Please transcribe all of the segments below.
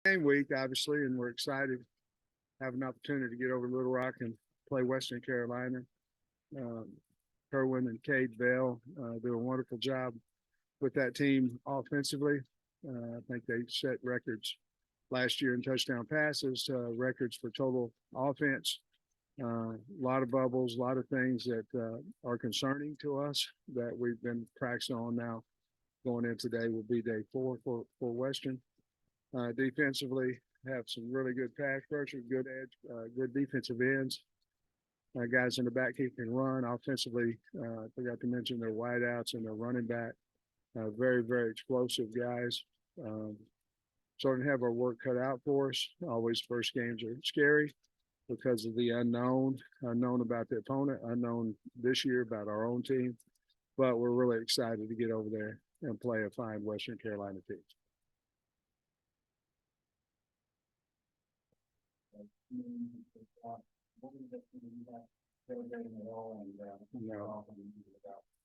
Game week, obviously, and we're excited to have an opportunity to get over to Little Rock and play Western Carolina. Um, Kerwin and Cade Bell do a wonderful job with that team offensively. I think they set records last year in touchdown passes, records for total offense. A lot of bubbles, a lot of things that are concerning to us that we've been practicing on now. Going in today will be day 4 for Western. Defensively, have some really good pass rushers, good edge, good defensive ends. Guys in the back who can run. Offensively, I forgot to mention their wideouts and their running back. Very, very explosive guys. Um, Starting to have our work cut out for us. Always first games are scary because of the unknown about the opponent, unknown this year about our own team. But we're really excited to get over there and play a fine Western Carolina team. No,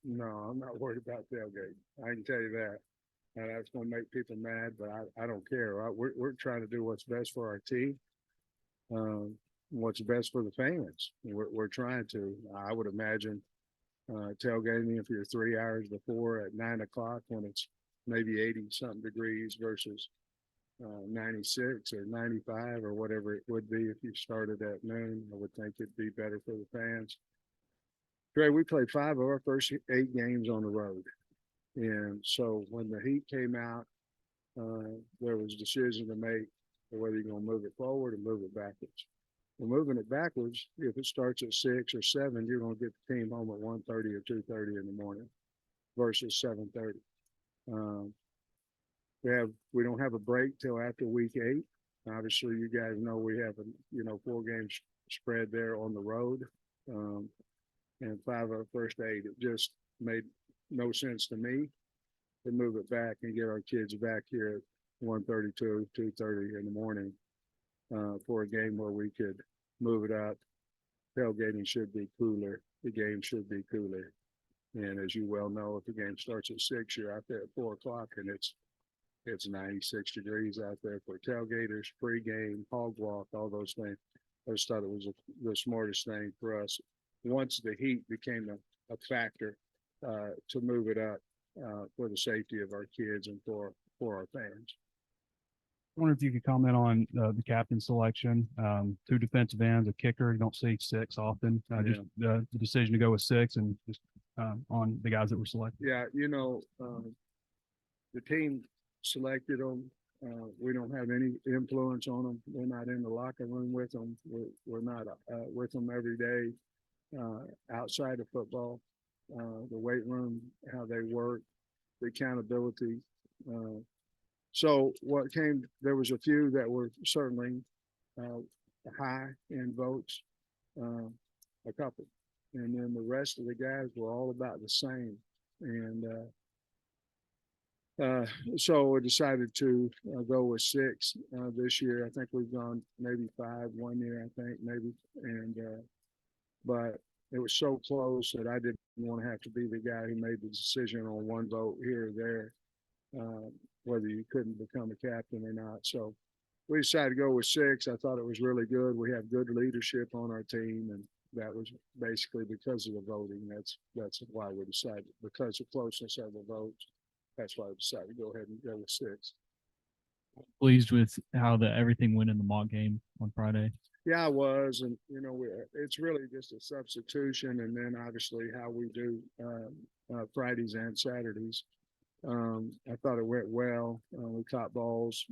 no, I'm not worried about tailgate. I can tell you that. That's going to make people mad, but I don't care. Right? We're trying to do what's best for our team, what's best for the fans. We're trying to. I would imagine tailgating if you're 3 hours before at 9 o'clock when it's maybe 80 something degrees versus 96 or 95 or whatever it would be if you started at noon. I would think it'd be better for the fans. Greg, we played 5 of our first 8 games on the road. And so when the heat came out, there was a decision to make whether you're going to move it forward or move it backwards. Well, moving it backwards, if it starts at 6 or 7, you're going to get the team home at 1:30 or 2:30 in the morning versus 7:30. Um, we don't have a break till after week 8. Obviously, you guys know we have a 4 game spread there on the road, um, and 5 of our first 8. It just made no sense to me to move it back and get our kids back here at 1:32, 2:30 in the morning for a game where we could move it up. Tailgating should be cooler. The game should be cooler. And as you well know, if the game starts at 6, you're out there at 4 o'clock, and it's 96 degrees out there for tailgaters, pregame, hog walk, all those things. I just thought it was the smartest thing for us. Once the heat became a factor to move it up for the safety of our kids and for our fans. I wonder if you could comment on the captain selection. 2 defensive ends, a kicker. You don't see 6 often. Just the decision to go with 6 and just on the guys that were selected. Yeah, the team selected them. We don't have any influence on them. We're not in the locker room with them. We're not with them every day outside of football. The weight room, how they work, the accountability. So there was a few that were certainly uh, high in votes, uh, a couple. And then the rest of the guys were all about the same. And so we decided to go with 6 this year. I think we've gone maybe 5 one year, I think, maybe. And but it was so close that I didn't want to have to be the guy who made the decision on one vote here or there, whether you couldn't become a captain or not. So we decided to go with 6. I thought it was really good. We have good leadership on our team, and that was basically because of the voting. That's why we decided, because of closeness of the votes. That's why I decided to go ahead and go with 6. Pleased with how everything went in the mock game on Friday. Yeah, I was, and it's really just a substitution, and then obviously how we do Fridays and Saturdays. I thought it went well. We caught balls.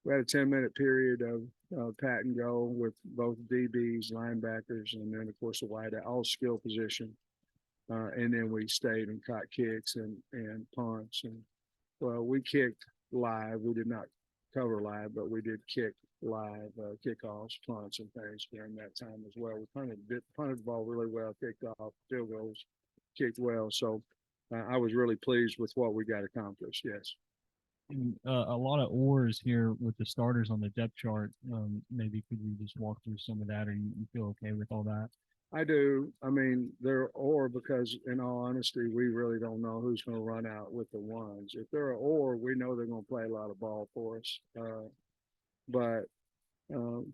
We had a 10-minute period of pat and go with both DBs, linebackers, and then of course a wide all skill position. And then we stayed and caught kicks and punts. And well, we kicked live. We did not cover live, but we did kick live kickoffs, punts, and things during that time as well. We punted the ball really well, kicked off, field goals, kicked well. So I was really pleased with what we got accomplished. Yes. And, a lot of oars here with the starters on the depth chart. Maybe could you just walk through some of that, or you feel okay with all that? I do. I mean, because in all honesty, we really don't know who's going to run out with the ones. If they're we know they're going to play a lot of ball for us. But um,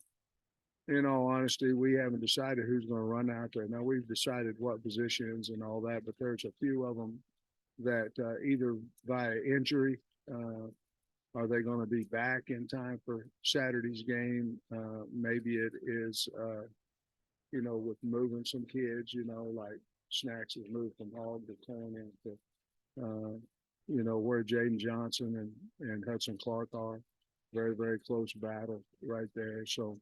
in all honesty, we haven't decided who's going to run out there. Now we've decided what positions and all that, but there's a few of them that either via injury, are they going to be back in time for Saturday's game? Maybe it is, with moving some kids, like Snacks has moved from Hog to Corn into, where Jaden Johnson and Hudson Clark are. Very, very close battle right there. So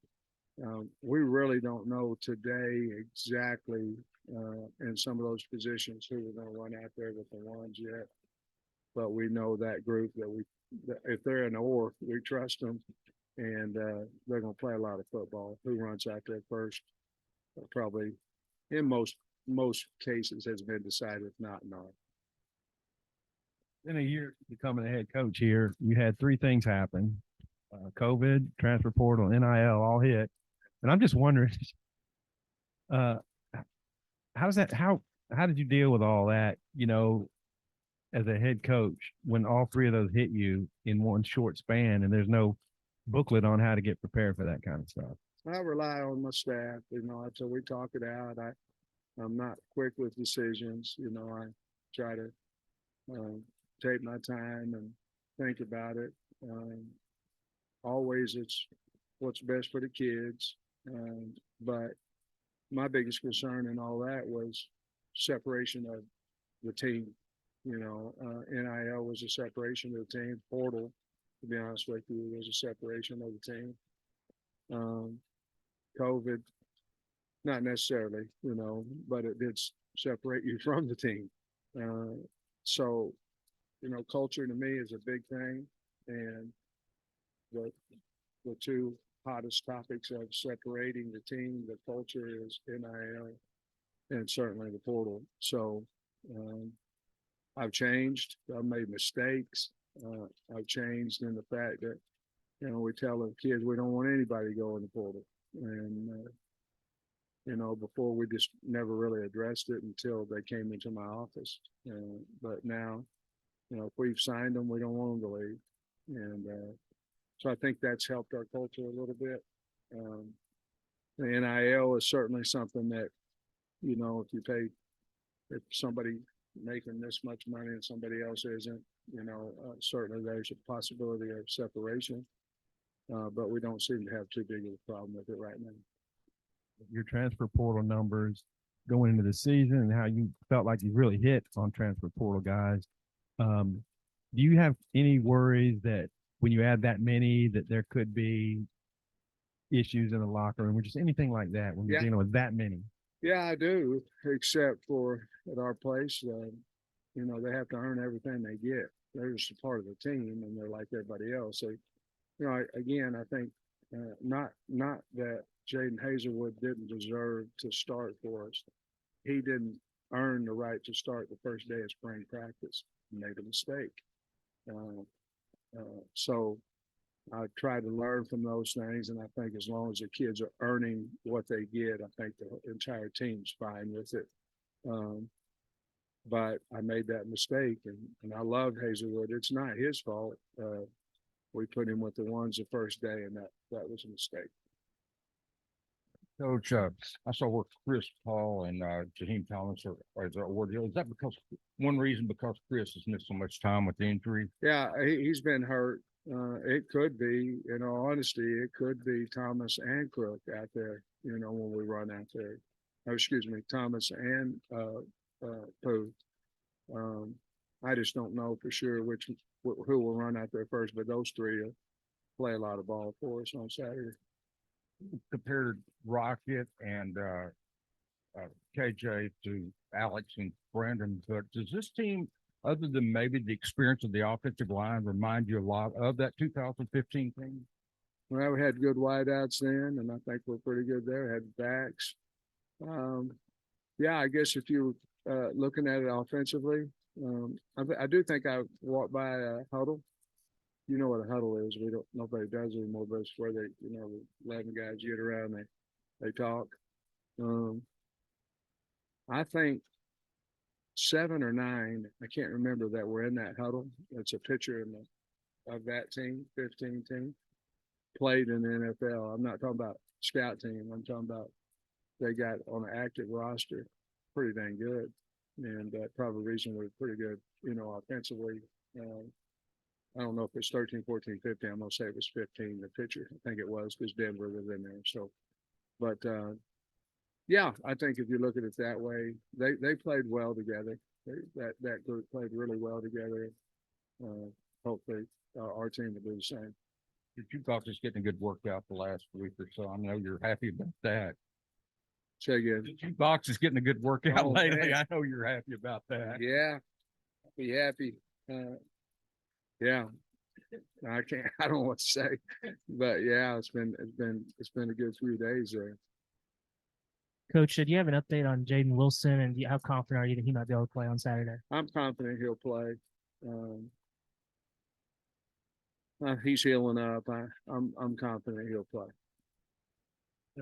we really don't know today exactly in some of those positions who we're going to run out there with the ones yet. But we know that group that if they're an we trust them, and they're going to play a lot of football. Who runs out there first? Probably in most cases has been decided, if not. In a year becoming a head coach here, you had three things happen: COVID, transfer portal, NIL, all hit. And I'm just wondering, uh, how's that? How did you deal with all that? As a head coach, when all three of those hit you in one short span, and there's no booklet on how to get prepared for that kind of stuff. I rely on my staff, until we talk it out. I'm not quick with decisions. I try to take my time and think about it. Always it's what's best for the kids. But my biggest concern in all that was separation of the team. NIL was a separation of the team. Portal, to be honest with you, was a separation of the team. COVID, not necessarily, but it did separate you from the team. So, culture to me is a big thing, and the two hottest topics of separating the team, the culture is NIL, and certainly the portal. So I've changed. I've made mistakes. I've changed in the fact that, we tell the kids we don't want anybody to go in the portal. And, before we just never really addressed it until they came into my office. But now, if we've signed them, we don't want them to leave. And so I think that's helped our culture a little bit. The NIL is certainly something that, if somebody making this much money and somebody else isn't, certainly there's a possibility of separation. But we don't seem to have too big of a problem with it right now. Your transfer portal numbers going into the season and how you felt like you really hit on transfer portal guys. Do you have any worries that when you add that many, that there could be issues in the locker room or just anything like that when you're dealing with that many? Yeah, I do, except for at our place, they have to earn everything they get. They're just a part of the team, and they're like everybody else. So, again, I think not that Jaden Hazelwood didn't deserve to start for us. He didn't earn the right to start the first day of spring practice. He made a mistake. So I try to learn from those things, and I think as long as the kids are earning what they get, I think the entire team's fine with it. But I made that mistake, and I love Hazelwood. It's not his fault. We put him with the ones the first day, and that was a mistake. Coach, I saw where Chris Paul and Jaheim Thomas are as ordeal. Is that one reason because Chris has missed so much time with the injury? Yeah, he's been hurt. It could be, in all honesty, it could be Thomas and Crook out there, when we run out there. Oh, excuse me, Thomas and Pooh. I just don't know for sure who will run out there first, but those three will play a lot of ball for us on Saturday. Compared Rocket and KJ to Alex and Brandon, but does this team, other than maybe the experience of the offensive line, remind you a lot of that 2015 team? Well, we had good wideouts then, and I think we're pretty good there. Had backs. Yeah, I guess if you looking at it offensively, I do think I walked by a huddle. You know what a huddle is. Nobody does anymore, but it's where they, 11 guys get around, they talk. I think 7 or 9, I can't remember, that were in that huddle. It's a picture of that team, 15 team, played in the NFL. I'm not talking about scout team. I'm talking about they got on an active roster, pretty dang good. And probably reasonably pretty good, offensively. I don't know if it's 13, 14, 15. I'm going to say it was 15, the pitcher. I think it was because Denver was in there. So, but yeah, I think if you look at it that way, they played well together. That group played really well together. Hopefully, our team will do the same. Did you thought just getting a good workout the last week or so? I know you're happy about that. Say again. Did you box is getting a good workout Oh, lately? man. I know you're happy about that. Yeah, be happy. Yeah, I can't. I don't know what to say, but yeah, it's been a good few days there. Coach, do you have an update on Jaden Wilson, and how confident are you that he might be able to play on Saturday? I'm confident he'll play. He's healing up. I'm confident he'll play.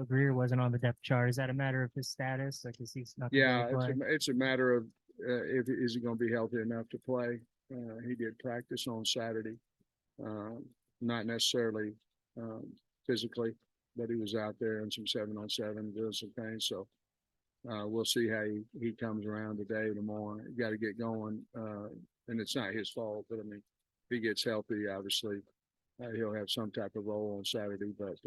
Greer wasn't on the depth chart. Is that a matter of his status? Like, is he not gonna be Yeah, able to play? it's a matter of if is he going to be healthy enough to play. He did practice on Saturday, not necessarily physically, but he was out there in some 7-on-7 doing some things. So we'll see how he comes around today, tomorrow. You got to get going, and it's not his fault. But I mean, if he gets healthy, obviously he'll have some type of role on Saturday. But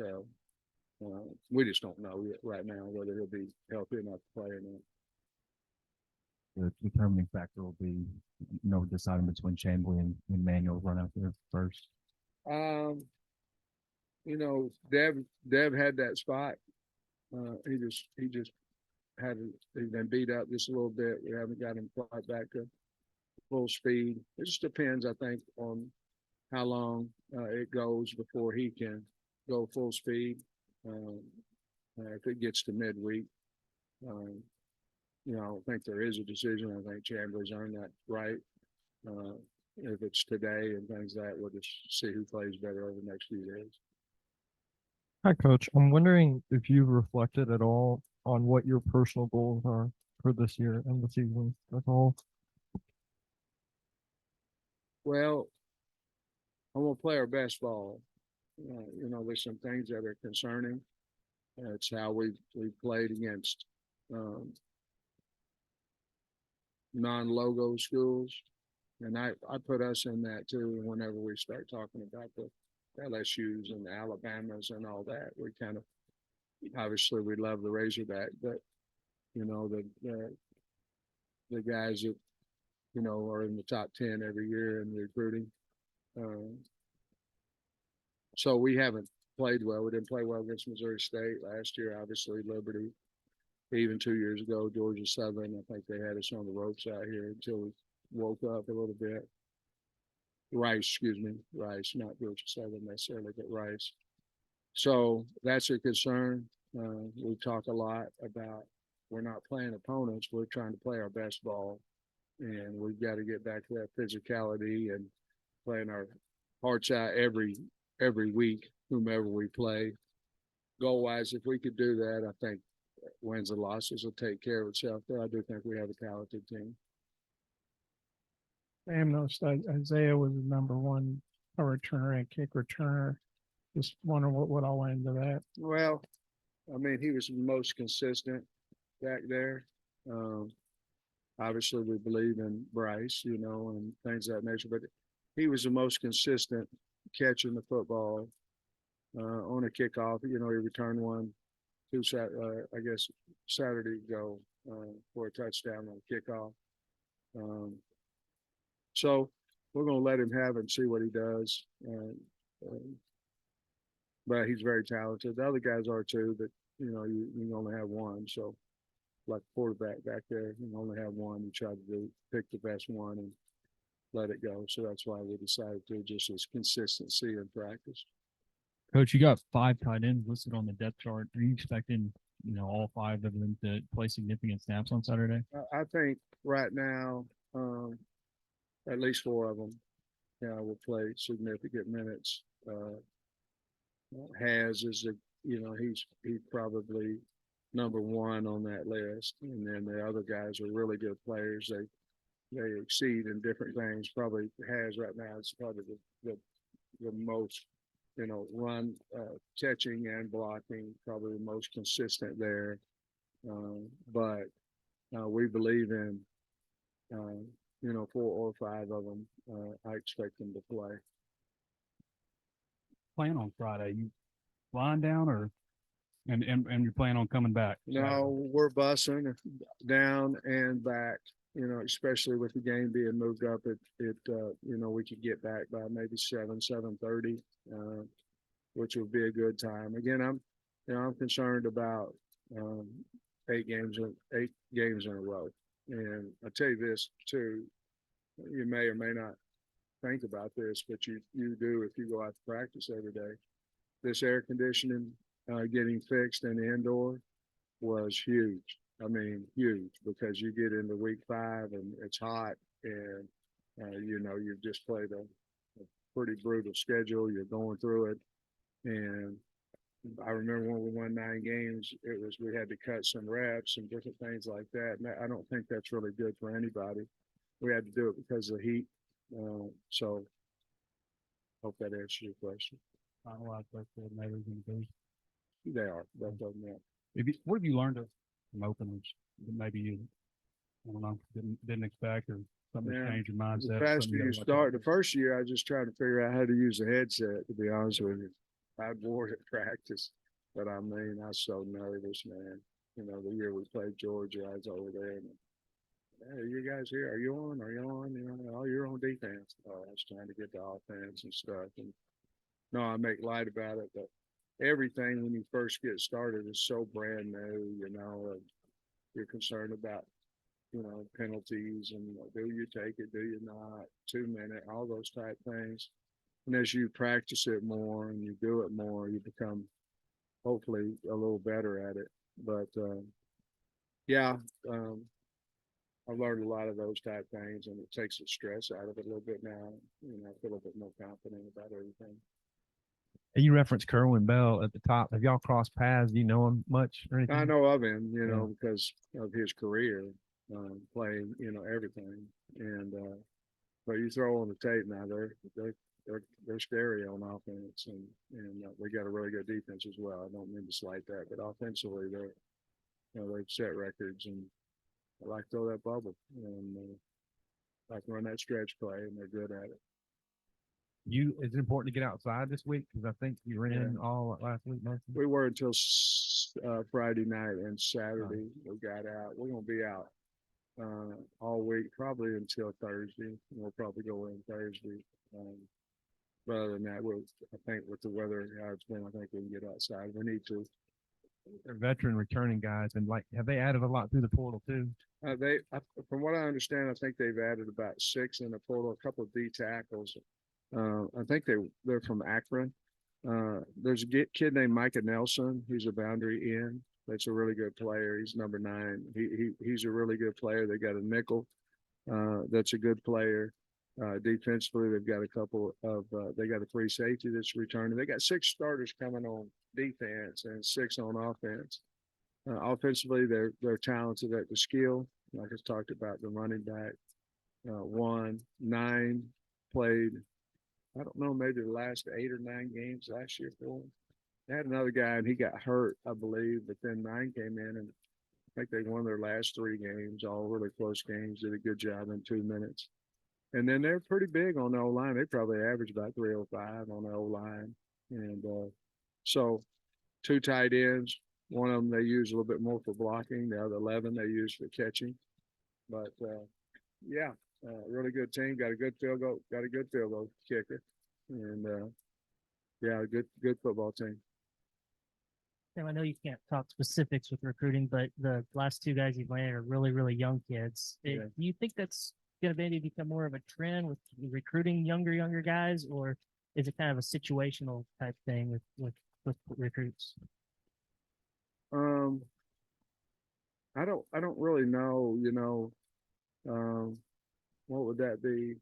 we just don't know yet right now whether he'll be healthy enough to play or not. The determining factor will be, deciding between Chambly and Manuel run out there first. Dev had that spot. He just he's been beat up just a little bit. We haven't got him quite back to full speed. It just depends, I think, on how long it goes before he can go full speed. If it gets to midweek, I don't think there is a decision. I think Chambly's earned that right. If it's today and things like that, we'll just see who plays better over the next few days. Hi, Coach. I'm wondering if you've reflected at all on what your personal goals are for this year and the season as a whole. Well, I want to play our best ball. There's some things that are concerning. It's how we played against non-logo schools, and I put us in that too. Whenever we start talking about the LSU's and the Alabamas and all that, we kind of obviously we love the Razorback, but the guys that are in the top 10 every year in recruiting. So we haven't played well. We didn't play well against Missouri State last year. Obviously, Liberty. Even 2 years ago, Georgia Southern. I think they had us on the ropes out here until we woke up a little bit. Rice, not Georgia Southern necessarily, but Rice. So that's a concern. We talk a lot about we're not playing opponents. We're trying to play our best ball, and we've got to get back to that physicality and playing our hearts out every week, whomever we play. Goal-wise, if we could do that, I think wins and losses will take care of itself. But I do think we have a talented team. Sam noticed Isaiah was the #1 returner and kick returner. Just wondering what all went into that. Well, I mean, he was the most consistent back there. Obviously, we believe in Bryce, and things of that nature, but he was the most consistent catching the football on a kickoff. He returned one Saturday ago for a touchdown on kickoff. So we're going to let him have it and see what he does. But he's very talented. The other guys are too, but you only have one. So like quarterback back there, you only have one. You try to pick the best one and let it go. So that's why we decided to just as consistency in practice. Coach, you got 5 tight ends listed on the depth chart. Are you expecting, all 5 of them to play significant snaps on Saturday? I think right now, at least 4 of them, will play significant minutes. number one on that list. And then the other guys are really good players. They exceed in different things. Probably has right now. It's probably the most, run, catching and blocking, probably the most consistent there. But we believe in, 4 or 5 of them. I expect them to play. Playing on Friday, you flying down and you're planning on coming back? No, we're busing down and back, especially with the game being moved up, we could get back by maybe 7:30, which would be a good time. Again, I'm concerned about, 8 games in a row. And I tell you this too, you may or may not think about this, but you do if you go out to practice every day. This air conditioning getting fixed in the indoor was huge. I mean, huge, because you get into week 5 and it's hot, and you've just played a pretty brutal schedule. You're going through it, and I remember when we won 9 games, we had to cut some reps and different things like that. And I don't think that's really good for anybody. We had to do it because of the heat. So hope that answers your question. Finalized what the coordinator's gonna be. They are, both of them. Yeah. What have you learned from openers that maybe you, I don't know, didn't expect, or something Yeah. to change your The mindset? faster something you gotta watch start, out the first year, I just tried to figure out how to use the headset, to be honest with you. I wore it at practice, but I mean, I was so nervous, man. The year we played Georgia, I was over there, and hey, you guys here? Are you on? Are you on? Oh, you're on defense. Oh, I was trying to get the offense and stuff. And no, I make light about it, but everything when you first get started is so brand new, and you're concerned about, penalties and do you take it, do you not, 2 minute, all those type things. And as you practice it more and you do it more, you become hopefully a little better at it. But yeah, I've learned a lot of those type things, and it takes the stress out of it a little bit now. I feel a little bit more confident about everything. And you referenced Kerwin Bell at the top. Have y'all crossed paths? Do you know him much or anything? I know of him, Yeah. because of his career, playing, everything. And but you throw on the tape now, they're scary on offense, and they got a really good defense as well. I don't mean to slight that, but offensively, they've set records, and I like to throw that bubble, and I can run that stretch play, and they're good at it. Is it important to get outside this week? Because I think you ran all last week. We were until Friday night, and Saturday we got out. We're gonna be out all week, probably until Thursday. We'll probably go in Thursday. But other than that, I think with the weather how it's been, I think we can get outside. We need to. They're veteran returning guys, and have they added a lot through the portal too? From what I understand, I think they've added about 6 in the portal, a couple of D tackles. I think they're from Akron. There's a kid named Micah Nelson. He's a boundary end. That's a really good player. He's number 9. He's a really good player. They got a nickel. That's a good player. Defensively, they've got a couple of. They got a free safety that's returning. They got 6 starters coming on defense and 6 on offense. Offensively, they're talented at the skill. Like I talked about, the running back. 9 played. I don't know, maybe the last 8 or 9 games last year for them. They had another guy, and he got hurt, I believe, but then 9 came in, and I think they won their last 3 games, all really close games, did a good job in 2 minutes. And then they're pretty big on the O-line. They probably average about 305 on the O-line. And so 2 tight ends. One of them they use a little bit more for blocking. The other 11 they use for catching. But, yeah. Really good team. Got a good field goal kicker, and yeah, good football team. Sam, I know you can't talk specifics with recruiting, but the last 2 guys you've landed are really, really young kids. Yeah. Do you think that's going to maybe become more of a trend with recruiting younger guys, or is it kind of a situational type thing with recruits? I don't really know. What would that be?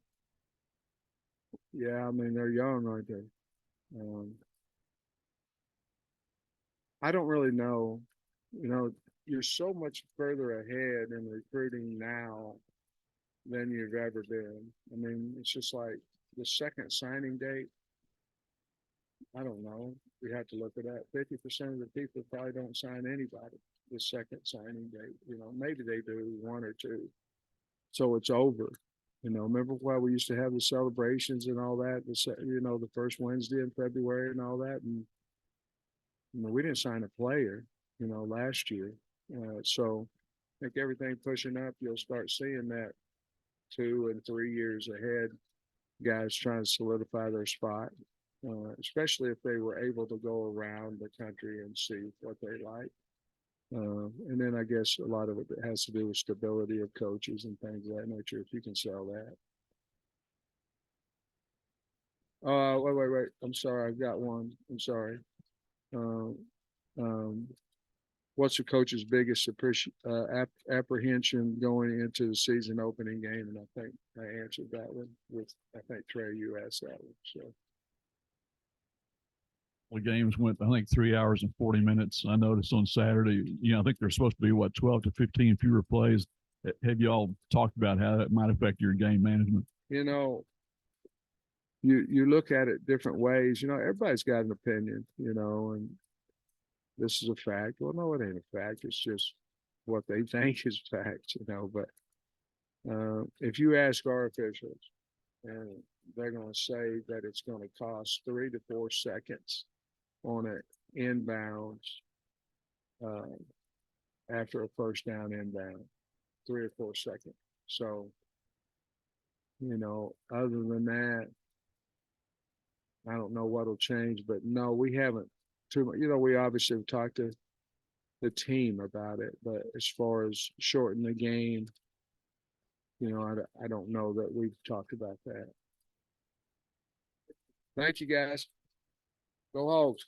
Yeah, I mean, they're young, aren't they? I don't really know. you know, you're so much further ahead in recruiting now than you've ever been. I mean, it's just like the second signing date. I don't know. We have to look at that. 50% of the people probably don't sign anybody the second signing date. You know, maybe they do one or two. So it's over. You know, remember why we used to have the celebrations and all that, you know, the first Wednesday in February and all that. And, you know, we didn't sign a player, you know, last year. So I think everything pushing up, you'll start seeing that 2 and 3 years ahead, guys trying to solidify their spot, especially if they were able to go around the country and see what they like. And then I guess a lot of it has to do with stability of coaches and things of that nature, if you can sell that. Wait. I'm sorry. I've got one. I'm sorry. What's the coach's biggest apprehension going into the season opening game? And I think I answered that one with, I think Trey, you asked that one. So. The games went, I think, 3 hours and 40 minutes. I noticed on Saturday, you know, I think there's supposed to be what, 12 to 15 fewer plays. Have you all talked about how that might affect your game management? You know, you look at it different ways. You know, everybody's got an opinion, you know, and this is a fact. Well, no, it ain't a fact. It's just what they think is fact, you know. But if you ask our officials, and they're going to say that it's going to cost 3 to 4 seconds on an inbounds after a first down inbound, 3 or 4 seconds. So, you know, other than that, I don't know what'll change, but no, we haven't too much. You know, we obviously have talked to the team about it, but as far as shorten the game, you know, I don't know that we've talked about that. Thank you, guys. Go Hogs.